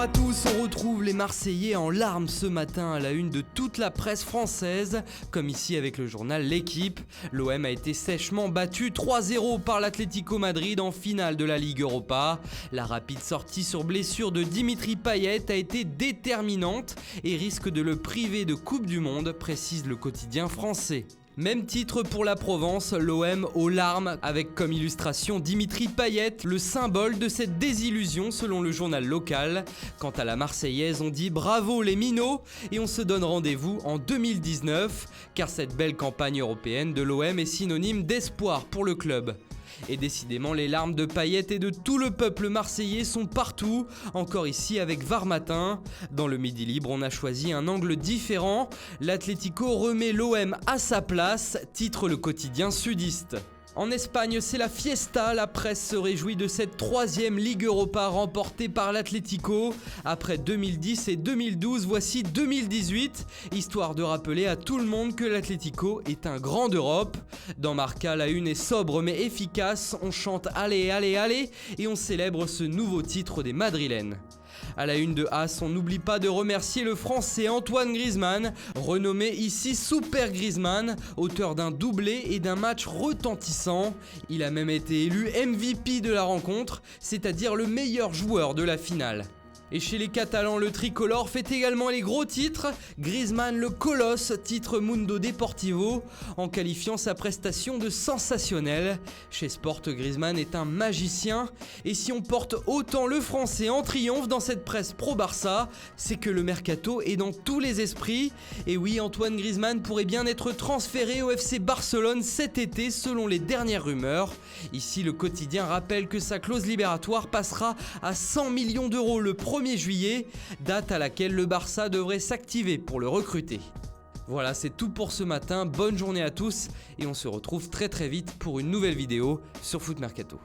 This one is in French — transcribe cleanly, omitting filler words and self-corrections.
Bonjour à tous, on retrouve les Marseillais en larmes ce matin à la une de toute la presse française, comme ici avec le journal L'Équipe. L'OM a été sèchement battu 3-0 par l'Atlético Madrid en finale de la Ligue Europa. La rapide sortie sur blessure de Dimitri Payet a été déterminante et risque de le priver de Coupe du Monde, précise le quotidien français. Même titre pour la Provence, l'OM aux larmes, avec comme illustration Dimitri Payet, le symbole de cette désillusion selon le journal local. Quant à la Marseillaise, on dit bravo les minots et on se donne rendez-vous en 2019, car cette belle campagne européenne de l'OM est synonyme d'espoir pour le club. Et décidément, les larmes de Payet et de tout le peuple marseillais sont partout, encore ici avec Var Matin. Dans le Midi Libre, on a choisi un angle différent. L'Atlético remet l'OM à sa place, titre le quotidien sudiste. En Espagne, c'est la fiesta, la presse se réjouit de cette troisième Ligue Europa remportée par l'Atlético. Après 2010 et 2012, voici 2018, histoire de rappeler à tout le monde que l'Atlético est un grand d'Europe. Dans Marca, la une est sobre mais efficace, on chante « Allez, allez, allez » et on célèbre ce nouveau titre des Madrilènes. À la une de As, on n'oublie pas de remercier le Français Antoine Griezmann, renommé ici Super Griezmann, auteur d'un doublé et d'un match retentissant. Il a même été élu MVP de la rencontre, c'est-à-dire le meilleur joueur de la finale. Et chez les Catalans, le tricolore fait également les gros titres. Griezmann le colosse, titre Mundo Deportivo, en qualifiant sa prestation de sensationnelle. Chez Sport, Griezmann est un magicien. Et si on porte autant le français en triomphe dans cette presse pro-Barça, c'est que le mercato est dans tous les esprits. Et oui, Antoine Griezmann pourrait bien être transféré au FC Barcelone cet été selon les dernières rumeurs. Ici, le quotidien rappelle que sa clause libératoire passera à 100 millions d'euros le 1er juillet, date à laquelle le Barça devrait s'activer pour le recruter. Voilà, c'est tout pour ce matin, bonne journée à tous et on se retrouve très vite pour une nouvelle vidéo sur Foot Mercato.